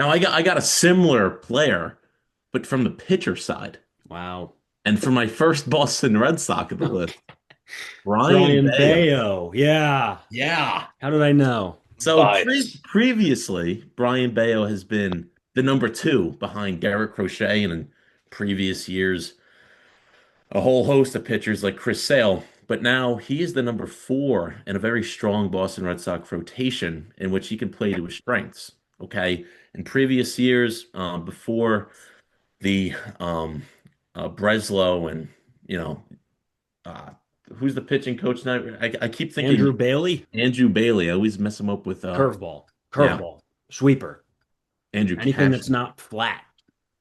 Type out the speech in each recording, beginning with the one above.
Now I got a similar player, but from the pitcher side. Wow. And for my first Boston Red Sox on the list, Brian Brian Bello. Bello. Yeah. Yeah. How did I know? So Bias. previously, Brian Bello has been the number two behind Garrett Crochet, and in previous years, a whole host of pitchers like Chris Sale. But now he is the number four in a very strong Boston Red Sox rotation in which he can play to his strengths. Okay. In previous years, before the Breslow and, you know, uh, who's the pitching coach now? I keep thinking Andrew Bailey. Andrew Bailey. I always mess him up with, Curveball. yeah, Curveball. Sweeper. Andrew Anything Cash. that's not flat.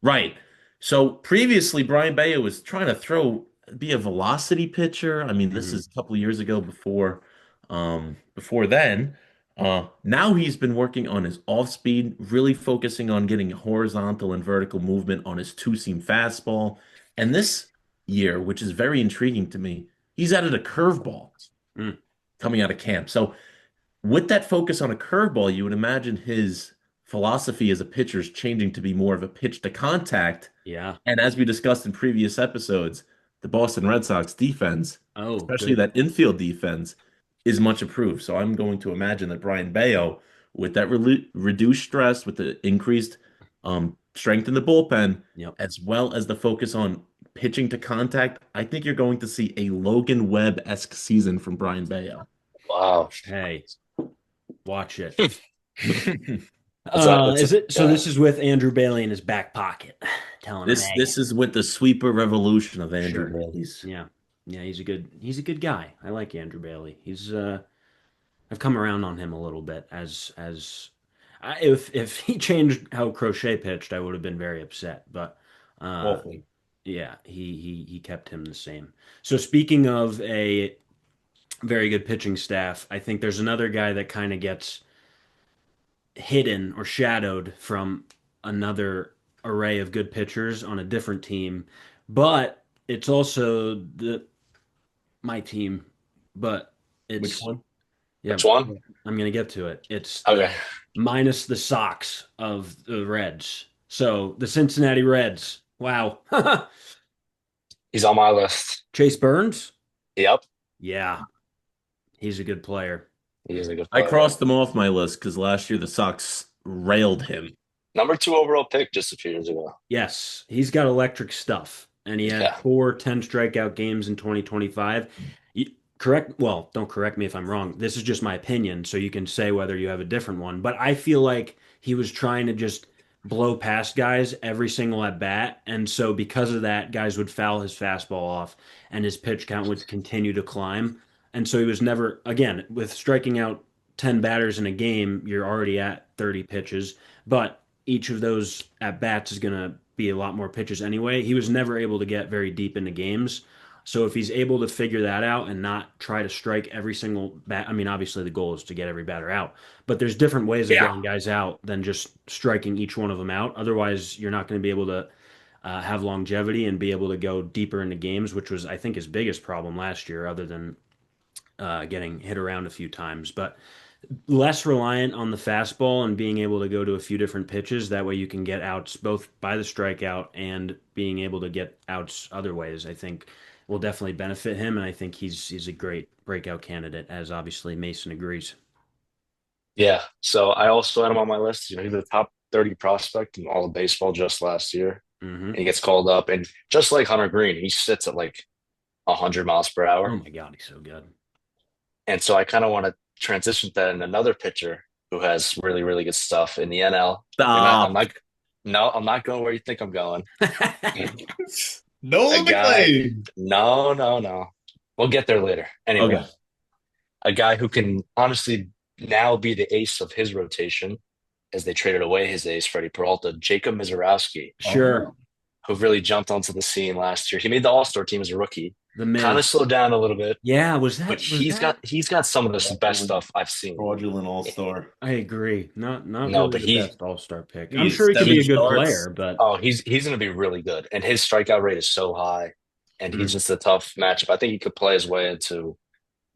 Right. So previously, Brian Bayo was trying to be a velocity pitcher. I mean, this Mhm. is a couple of years ago before then. Now he's been working on his off speed, really focusing on getting horizontal and vertical movement on his two-seam fastball. And this year, which is very intriguing to me, he's added a curveball Mm. coming out of camp. So with that focus on a curveball, you would imagine his philosophy as a pitcher is changing to be more of a pitch to contact. Yeah. And as we discussed in previous episodes, the Boston Red Sox defense, Oh, especially good. that infield defense, is much improved. So I'm going to imagine that Brian Bayo, with that reduced stress, with the increased strength in the bullpen, Yep. as well as the focus on pitching to contact, I think you're going to see a Logan Webb-esque season from Brian Bayo. Wow. Hey, watch it. That's a Is it so? yeah. This is with Andrew Bailey in his back pocket, telling him, "Hey, This is with the sweeper revolution of Andrew sure, Bailey's. yeah, yeah, he's a good guy. I like Andrew Bailey. I've come around on him a little bit if he changed how Crochet pitched, I would have been very upset. But uh, Awful. yeah, he kept him the same. So speaking of a very good pitching staff, I think there's another guy that kind of gets hidden or shadowed from another array of good pitchers on a different team, but it's also the my team, but Which it's one? yeah, Which one? I'm gonna get to it. It's Okay. the minus the Sox of the Reds. So the Cincinnati Reds. Wow. He's on my list. Chase Burns? Yep. Yeah, he's a good player. He is a good I player. crossed them off my list because last year the Sox railed him. Number two overall pick just a few years ago. Yes, he's got electric stuff, and he had Yeah. four 10 strikeout games in 2025. Well, don't correct me if I'm wrong. This is just my opinion, so you can say whether you have a different one. But I feel like he was trying to just blow past guys every single at bat. And so because of that, guys would foul his fastball off and his pitch count would continue to climb. And so he was never, again, with striking out 10 batters in a game, you're already at 30 pitches. But each of those at bats is going to be a lot more pitches anyway. He was never able to get very deep into games. So if he's able to figure that out and not try to strike every single bat, I mean, obviously the goal is to get every batter out, but there's different ways of Yeah. getting guys out than just striking each one of them out. Otherwise, you're not going to be able to have longevity and be able to go deeper into games, which was, I think, his biggest problem last year, other than getting hit around a few times. But less reliant on the fastball and being able to go to a few different pitches. That way you can get outs both by the strikeout and being able to get outs other ways, I think will definitely benefit him. And I think he's a great breakout candidate, as obviously Mason agrees. Yeah. So I also had him on my list. He's the top 30 prospect in all of baseball just last year. Hmm. And he gets called up. And just like Hunter Green, he sits at like 100 miles per Oh hour. my God, he's so good. And so I kind of want to transition to that in another pitcher who has really, really good stuff in the NL. I'm Stop. not, no, I'm not going where you think I'm going. A Nolan guy, McLean. no, no, no. We'll get there later. Anyway, Okay. a guy who can honestly now be the ace of his rotation as they traded away his ace, Freddie Peralta, Jacob Misiorowski, Sure. Oh. who really jumped onto the scene last year. He made the All-Star team as a rookie. The Kind of Miz. slowed down a little bit, Yeah, was but that was he's that got he's got some of the best Fraudulent, stuff I've seen. fraudulent all-star. I agree. Not No, really but the he best all-star pick. He I'm is sure he could seven be a good starts. player, but oh he's going to be really good, and his strikeout rate is so high, and he's mm, just a tough matchup. I think he could play his way into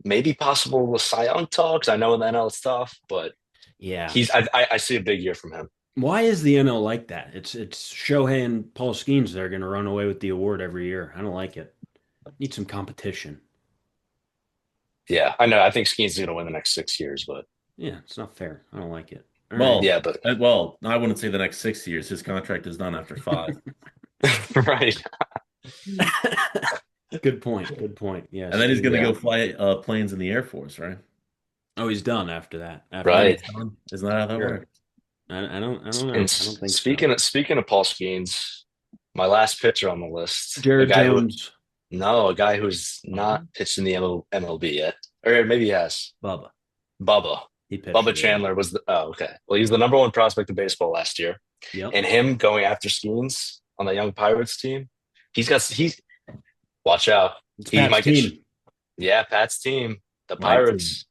maybe possible Cy Young talks. I know in the NL it's tough, but yeah. I see a big year from him. Why is the NL like that? It's Shohei and Paul Skeens that are going to run away with the award every year. I don't like it. Need some competition. Yeah, I know. I think Skeens is going to win the next 6 years, but Yeah, it's not fair. I don't like it. All right. Well, yeah, but I wouldn't say the next 6 years. His contract is done after 5, right, Good point. Good point. and Yes. then he's going to yeah, go fly planes in the Air Force, right? Oh, he's done after that. After Then that. right. he's done. Isn't that how that Sure. works? I don't And know. I don't think so. speaking of Paul Skeens, my last pitcher on the list, Jared Jones, a guy who's not pitched in the MLB yet, or maybe he has. Bubba. Bubba. He pitched Bubba really well. Chandler was the oh okay. Well, he's the number one prospect in baseball last year, Yep. and him going after Skeens on the young Pirates team, he's watch out. It's He Pat's might get team. yeah, Pat's team, the My team. Pirates.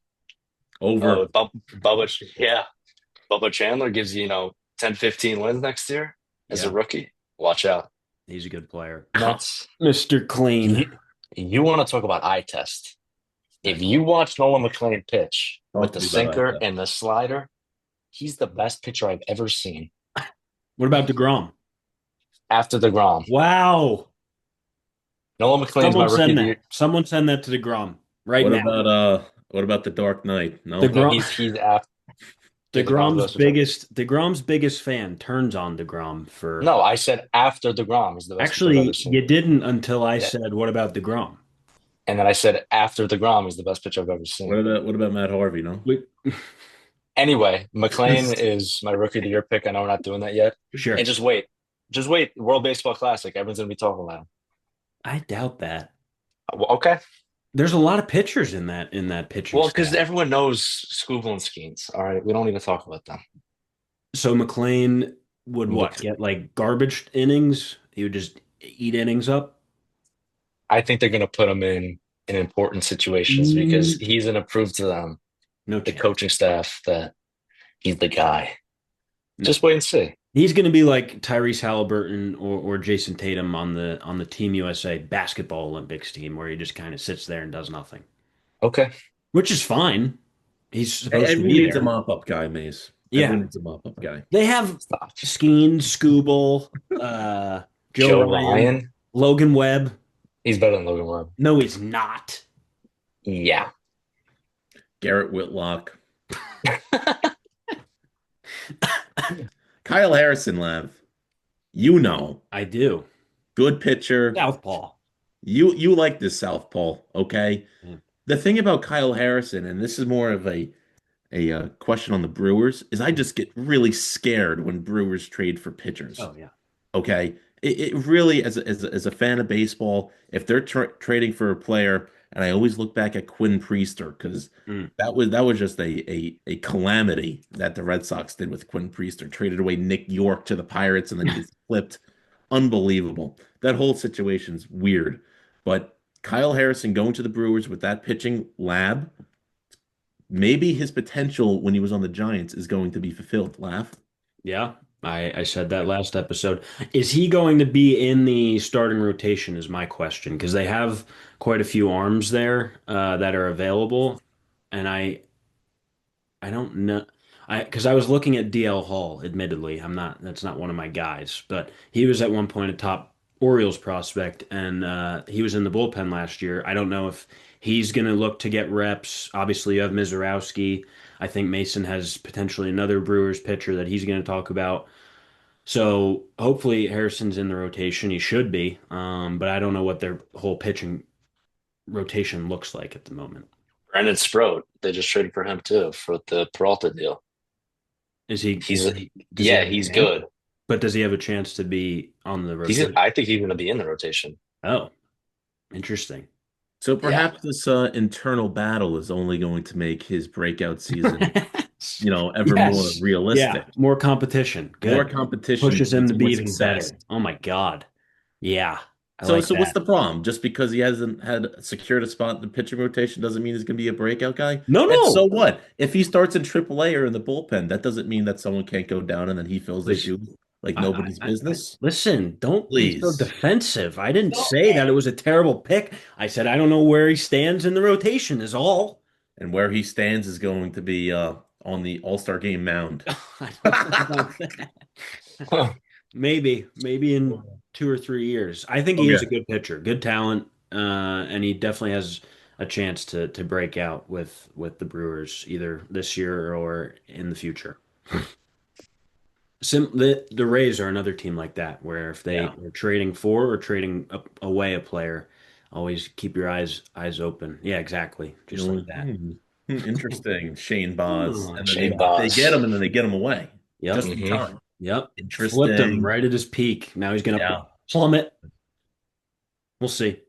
Over. Bubba Chandler gives you, 10, 15 wins next year as a Yeah. rookie. Watch out. He's a good player. Mets. Mr. Clean. You want to talk about eye test. If you watch Nolan McLean pitch with Talk the to me about sinker that. and the slider, he's the best pitcher I've ever seen. What about DeGrom? After the Grom. Wow. Nolan McLean's my Someone rookie of send the that. year. Someone send that to DeGrom right What now. about what about the Dark Knight? No. No, DeGrom, he's after the Grom goes to DeGrom's biggest fan turns on DeGrom for No, I said after the Grom is the best pitcher I've ever actually seen. you didn't until I Yeah. said what about DeGrom? And then I said after the Grom is the best pitcher I've ever seen. What about Matt Harvey? No. Anyway, McLean is my rookie of the year pick. I know we're not doing that yet. Sure. And just wait. Just wait. World Baseball Classic. Everyone's going to be talking about him. I doubt that. Well, okay. There's a lot of pitchers in that pitching Well, because staff. everyone knows Scooble and Skeens. All right. We don't need to talk about them. So McLean would what? Look, Get like garbage innings? He would just eat innings up? I think they're going to put him in important situations because he's going to prove to them, No the chance. coaching staff, that he's the guy. No. Just wait and see. He's going to be like Tyrese Halliburton or Jason Tatum on the Team USA basketball Olympics team, where he just kind of sits there and does nothing, Okay. which is fine. He's supposed to Everyone be needs a there. mop-up guy, Mace. Yeah. Everyone needs a mop-up guy. They have Stop. Skeen, Scooble, Joe Joe Ryan, Ryan. Logan Webb. He's better than Logan Webb. No, he's not. Yeah. Garrett Whitlock. Kyle Harrison, Lev. You know, I do. good pitcher. Southpaw. You like this southpaw, okay? Yeah. The thing about Kyle Harrison, and this is more of a question on the Brewers, is I just get really scared when Brewers trade for pitchers. Oh yeah. Okay, it really, as a fan of baseball, if they're trading for a player, and I always look back at Quinn Priester because Mm. that was just a calamity that the Red Sox did with Quinn Priester, traded away Nick York to the Pirates, and then he gets flipped. Unbelievable. That whole situation's weird, but Kyle Harrison going to the Brewers with that pitching lab, maybe his potential when he was on the Giants is going to be fulfilled. Laugh. Yeah. I said that last episode. Is he going to be in the starting rotation is my question, because they have quite a few arms there that are available. And I don't know. Because I was looking at DL Hall, admittedly. That's not one of my guys, but he was at one point a top Orioles prospect, and he was in the bullpen last year. I don't know if he's going to look to get reps. Obviously, you have Misiorowski. I think Mason has potentially another Brewers pitcher that he's going to talk about. So hopefully Harrison's in the rotation. He should be. But I don't know what their whole pitching rotation looks like at the moment. Brandon Sproat. They just traded for him too for the Peralta deal. Is he? He's does he have a he's chance? good. But does he have a chance to be on the He's rotation? I think he's going to be in the rotation. Oh, interesting. So perhaps this internal battle is only going to make his breakout season, ever more Yes. realistic. Yeah, more competition. Good. More competition Pushes him means to be more even success. better. Oh my God. Yeah. I So, like so what's that. the problem? Just because he hasn't had secured a spot in the pitching rotation doesn't mean he's going to be a breakout guy. No, And no. so what? If he starts in AAA or in the bullpen, that doesn't mean that someone can't go down and then he fills the Please. shoes like nobody's business. Listen, don't be so Please. defensive. I didn't say that it was a terrible pick. I said I don't know where he stands in the rotation is all. And where he stands is going to be on the All-Star Game mound. I don't know about that. Maybe in 2 or 3 years. I think he is a Okay. good pitcher, good talent, and he definitely has a chance to break out with the Brewers either this year or in the future. The Rays are another team like that, where if they Yeah. are trading for or trading away a player, always keep your eyes open. Yeah, exactly, just like that. Interesting. Shane Baz. Oh, And then Shane they get Baz. him and then they get him away yep, just in Hmm. time. yep. Flipped him Interesting. right at his peak. Now he's gonna Yeah. plummet. We'll see.